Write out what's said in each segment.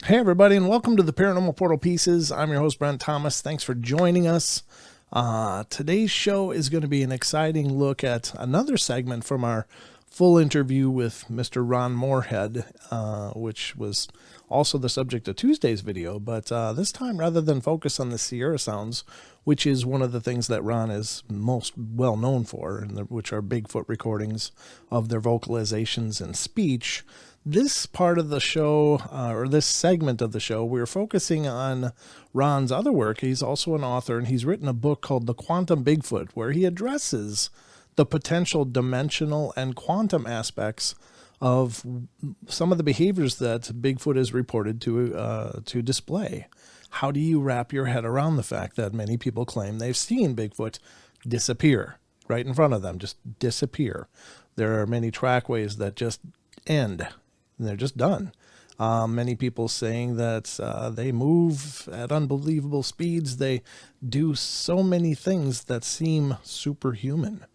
Hey, everybody, and welcome to the Paranormal Portal Pieces. I'm your host, Brent Thomas. Thanks for joining us. Today's show is going to be an exciting look at another segment from our full interview with Mr. Ron Morehead, which was also the subject of Tuesday's video. But this time, rather than focus on the Sierra sounds, which is one of the things that Ron is most well known for, which are Bigfoot recordings of their vocalizations and speech, this part of the show, or this segment of the show, we're focusing on Ron's other work. He's also an author, and he's written a book called The Quantum Bigfoot, where he addresses the potential dimensional and quantum aspects of some of the behaviors that Bigfoot is reported to display. How do you wrap your head around the fact that many people claim they've seen Bigfoot disappear right in front of them, just disappear? There are many trackways that just end. And they're just done. Many people saying that they move at unbelievable speeds. They do so many things that seem superhuman.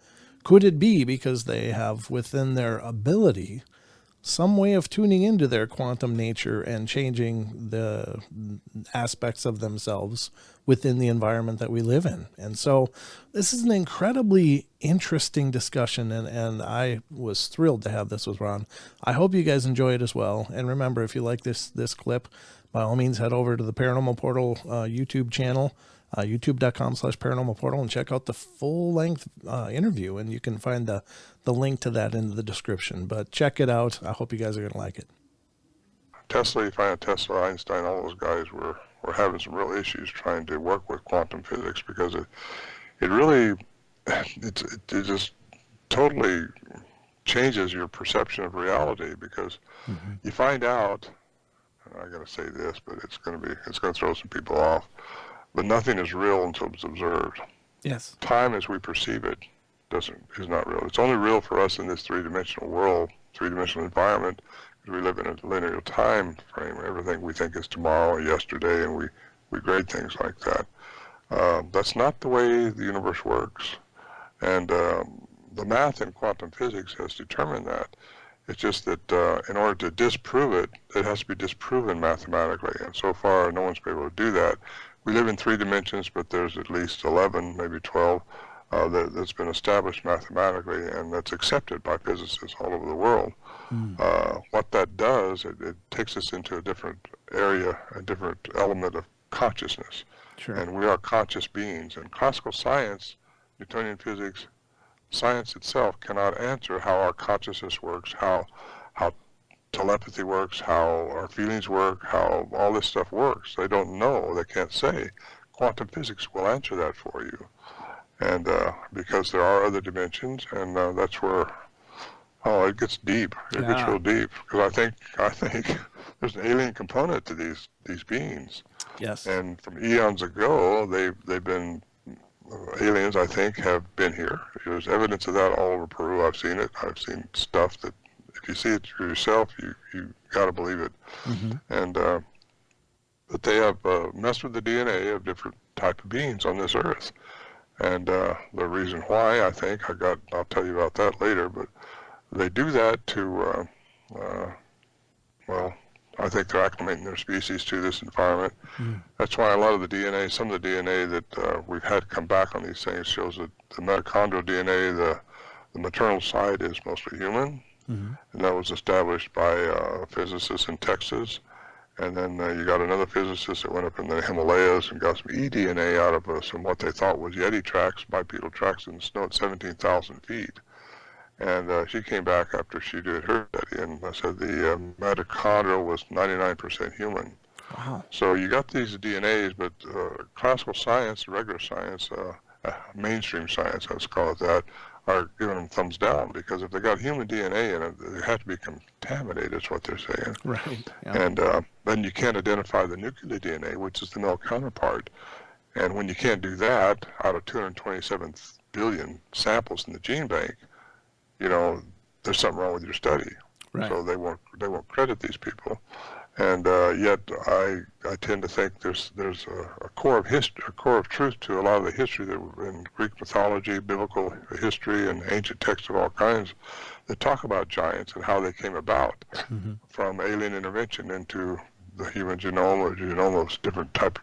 Could it be because they have within their ability some way of tuning into their quantum nature and changing the aspects of themselves within the environment that we live in? And so this is an incredibly interesting discussion, and I was thrilled to have this with Ron. I hope you guys enjoy it as well. And remember, if you like this clip, by all means, head over to the Paranormal Portal YouTube channel, youtube.com/Paranormal Portal, and check out the full-length interview, and you can find the link to that in the description. But check it out. I hope you guys are going to like it. Tesla, you find Tesla, Einstein, all those guys were having some real issues trying to work with quantum physics, because it really, it just totally changes your perception of reality, because you find out, I got to say this, but it's going to throw some people off, but nothing is real until it's observed. Yes. Time as we perceive it is not real. It's only real for us in this three-dimensional world, three-dimensional environment, because we live in a linear time frame. Everything we think is tomorrow or yesterday, and we grade things like that. That's not the way the universe works. And the math in quantum physics has determined that. It's just that in order to disprove it, it has to be disproven mathematically. And so far, no one's been able to do that. We live in 3 dimensions, but there's at least 11, maybe 12, that's been established mathematically, and that's accepted by physicists all over the world. What that does, it takes us into a different area, a different element of consciousness. Sure. And we are conscious beings. And classical science, Newtonian physics, science itself cannot answer how our consciousness works, how telepathy works, how our feelings work, how all this stuff works. They don't know. They can't say. Quantum physics will answer that for you. And because there are other dimensions, and that's where, it gets deep. It gets real deep. Because I think there's an alien component to these beings. Yes. And from eons ago, they've been aliens. I think have been here. There's evidence of that all over Peru. I've seen it. I've seen stuff that if you see it for yourself, you got to believe it. And but they have messed with the DNA of different type of beings on this earth. And the reason why, I think, I'll tell you about that later, but they do that to, I think they're acclimating their species to this environment. That's why a lot of the DNA, some of the DNA that we've had come back on these things shows that the mitochondrial DNA, the maternal side is mostly human, and that was established by physicists in Texas. And then you got another physicist that went up in the Himalayas and got some eDNA out of some what they thought was Yeti tracks, bipedal tracks in the snow at 17,000 feet. And she came back after she did her study and said the mitochondrial was 99% human. Wow. So you got these DNAs, but classical science, regular science, mainstream science, let's call it that, are giving them thumbs down, because if they got human DNA in it, they have to be contaminated, is what they're saying. Right. Yeah. And then you can't identify the nuclear DNA, which is the male counterpart. And when you can't do that, out of 227 billion samples in the gene bank, there's something wrong with your study. Right. So they won't credit these people. And yet I tend to think there's a core of history, a core of truth to a lot of the history that in Greek mythology, biblical history, and ancient texts of all kinds that talk about giants and how they came about from alien intervention into the human genome or genome of different type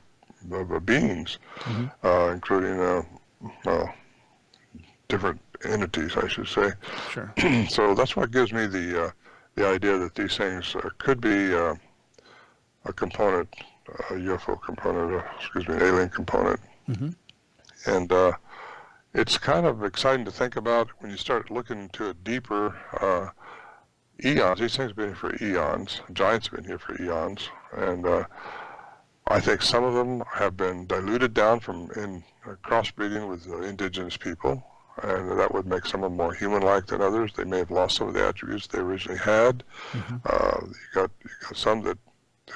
of beings, including different entities, I should say. Sure. So that's what gives me the idea that these things could be a component, a UFO component, an alien component. And it's kind of exciting to think about when you start looking into it deeper. Eons, these things have been here for eons. Giants have been here for eons. And I think some of them have been diluted down in crossbreeding with indigenous people. And that would make some of them more human-like than others. They may have lost some of the attributes they originally had. You got some that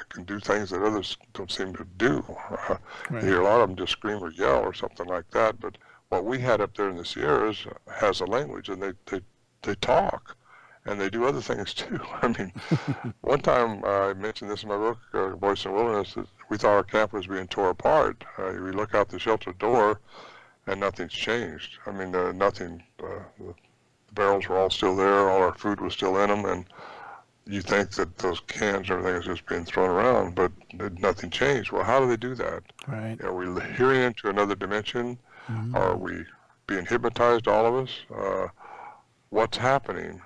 can do things that others don't seem to do. You hear a lot of them just scream or yell or something like that. But what we had up there in the Sierras has a language, and they talk, and they do other things too. I mean, one time I mentioned this in my book, Voice in the Wilderness, that we thought our camp was being tore apart. We look out the shelter door, and nothing's changed. I mean, nothing. The barrels were all still there. All our food was still in them, and you think that those cans and everything is just being thrown around, but nothing changed. Well, how do they do that? Right. Are we hearing into another dimension? Are we being hypnotized, all of us? What's happening?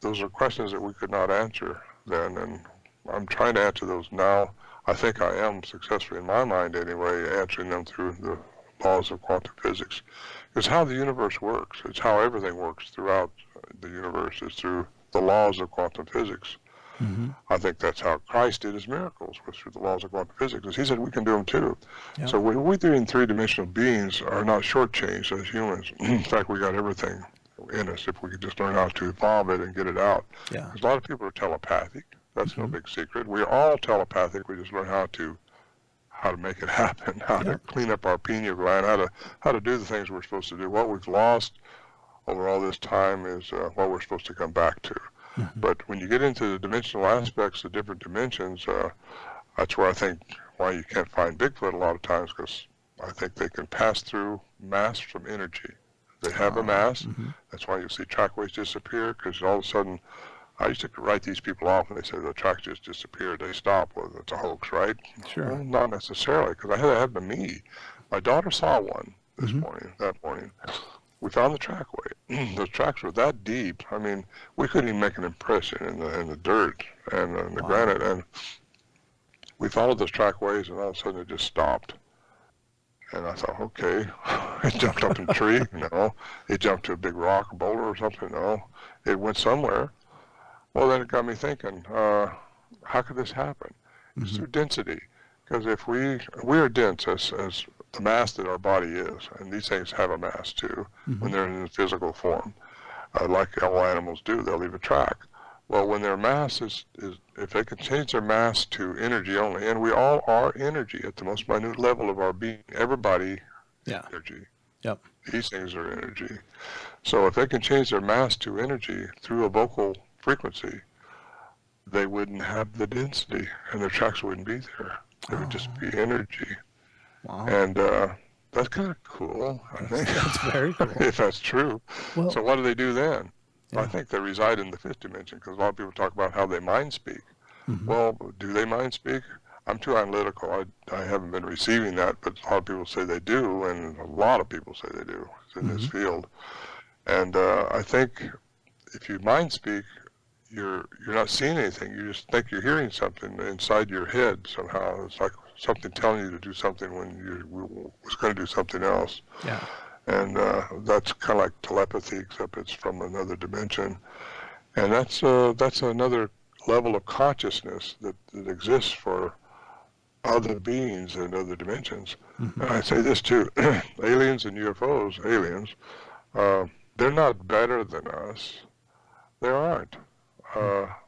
Those are questions that we could not answer then, and I'm trying to answer those now. I think I am successfully, in my mind anyway, answering them through the laws of quantum physics. It's how the universe works. It's how everything works throughout the universe. It's through the laws of quantum physics. I think that's how Christ did his miracles, was through the laws of quantum physics. Because he said we can do them too. Yep. So we three-dimensional beings are not shortchanged as humans. In fact, we got everything in us if we could just learn how to evolve it and get it out. Yeah. Because a lot of people are telepathic. That's no big secret. We're all telepathic. We just learn how to make it happen, how to clean up our pineal gland, how to do the things we're supposed to do. What we've lost over all this time is what we're supposed to come back to. But when you get into the dimensional aspects of different dimensions, that's where I think why you can't find Bigfoot a lot of times, because I think they can pass through mass from energy. They have a mass. That's why you see trackways disappear, because all of a sudden, I used to write these people off and they say the track just disappeared. They stop. Well, it's a hoax, right? Sure. Well, not necessarily, because I had that happen to me. My daughter saw one that morning. We found the trackway. Those tracks were that deep. I mean, we couldn't even make an impression in the dirt and in the granite. And we followed those trackways, and all of a sudden it just stopped. And I thought, okay, it jumped up in a tree. No. It jumped to a big rock, boulder or something. No. It went somewhere. Well, then it got me thinking, how could this happen? It's through density. Because if we are dense as the mass that our body is, and these things have a mass too, when they're in the physical form, like all animals do, they'll leave a track. Well, when their mass is if they can change their mass to energy only, and we all are energy at the most minute level of our being, everybody is energy. Yep. These things are energy. So if they can change their mass to energy through a vocal frequency, they wouldn't have the density, and their tracks wouldn't be there. It would just be energy. Wow. And that's kind of cool, I think. That's very cool. If that's true. Well, so what do they do then? Yeah. I think they reside in the fifth dimension, because a lot of people talk about how they mind speak. Well, do they mind speak? I'm too analytical. I haven't been receiving that, but a lot of people say they do, and a lot of people say they do in this field. And I think if you mind speak, you're not seeing anything. You just think you're hearing something inside your head somehow. It's like something telling you to do something when you was going to do something else. Yeah. And that's kind of like telepathy, except it's from another dimension. And that's another level of consciousness that exists for other beings in other dimensions. And I say this too, aliens and UFOs, they're not better than us. They aren't.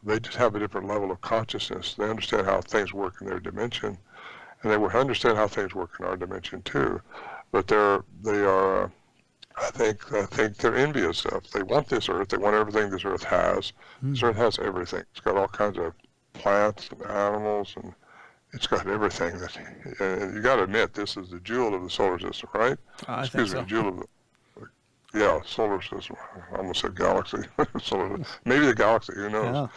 They just have a different level of consciousness. They understand how things work in their dimension, and they will understand how things work in our dimension too. But they are, I think they're envious of. They want this Earth. They want everything this Earth has. This Earth has everything. It's got all kinds of plants and animals, and it's got everything. And you got to admit, this is the jewel of the solar system, right? Excuse me, jewel of the. Yeah, solar system. I almost said galaxy. Maybe the galaxy, who knows?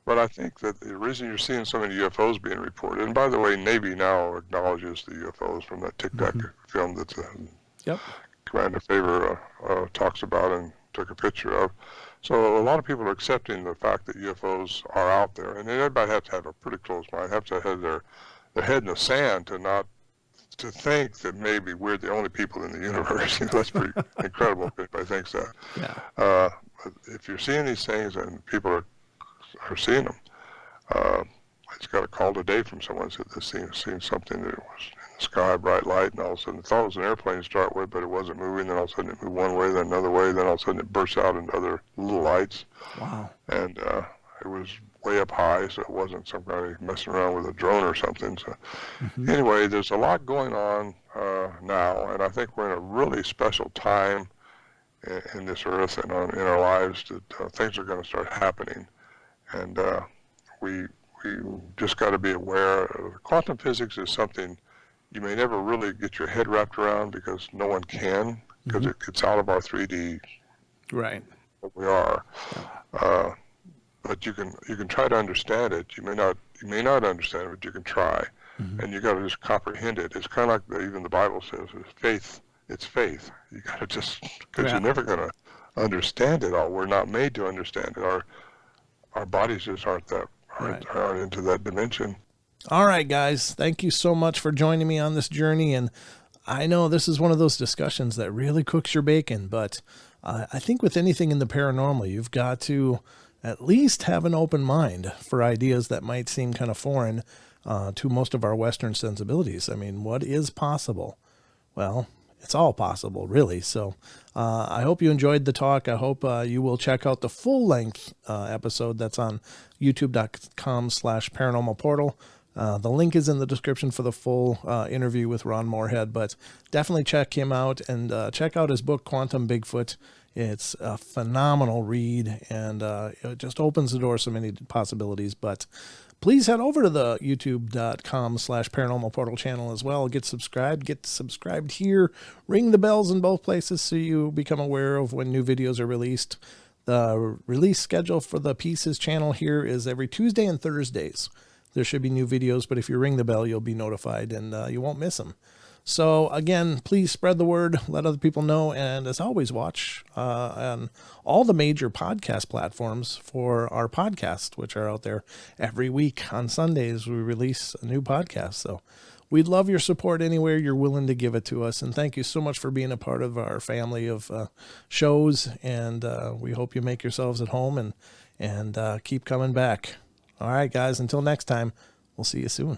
But I think that the reason you're seeing so many UFOs being reported, and by the way, Navy now acknowledges the UFOs from that Tic Tac film that Yep. Commander Favor talks about and took a picture of. So a lot of people are accepting the fact that UFOs are out there, and everybody has to have a pretty close mind, have to have their head in the sand to think that maybe we're the only people in the universe. That's pretty incredible if anybody thinks that. Yeah. But if you're seeing these things and people are seeing them, I just got a call today from someone who said they've seen something that was in the sky, bright light, and all of a sudden thought it was an airplane to start with, but it wasn't moving. Then all of a sudden it moved one way, then another way, then all of a sudden it bursts out into other little lights. Wow. And it was way up high, so it wasn't some kind of messing around with a drone or something. So anyway, there's a lot going on now, and I think we're in a really special time in this earth and in our lives that things are going to start happening. And we just got to be aware. Quantum physics is something you may never really get your head wrapped around because no one can, because it's out of our 3D. Right. What we are. But you can try to understand it. You may not understand it, but you can try, and you got to just comprehend it. It's kind of like even the Bible says, faith. It's faith. You got to just, because you're never going to understand it all. We're not made to understand it. Our bodies just aren't into that dimension. All right, guys. Thank you so much for joining me on this journey. And I know this is one of those discussions that really cooks your bacon, but I think with anything in the paranormal, you've got to at least have an open mind for ideas that might seem kind of foreign to most of our Western sensibilities. I mean, what is possible? Well, it's all possible, really. So I hope you enjoyed the talk. I hope you will check out the full-length episode that's on youtube.com/paranormalportal. The link is in the description for the full interview with Ron Morehead, but definitely check him out and check out his book, Quantum Bigfoot. It's a phenomenal read, and it just opens the door so many possibilities. But please head over to the youtube.com/paranormal portal channel as well. Get subscribed here. Ring the bells in both places so you become aware of when new videos are released. The release schedule for the Pieces channel here is every Tuesday and Thursdays. There should be new videos, but if you ring the bell, you'll be notified and you won't miss them. So again, please spread the word, let other people know, and as always, watch on all the major podcast platforms for our podcast, which are out there every week. On Sundays, we release a new podcast. So we'd love your support anywhere you're willing to give it to us. And thank you so much for being a part of our family of shows. And we hope you make yourselves at home and keep coming back. All right, guys, until next time, we'll see you soon.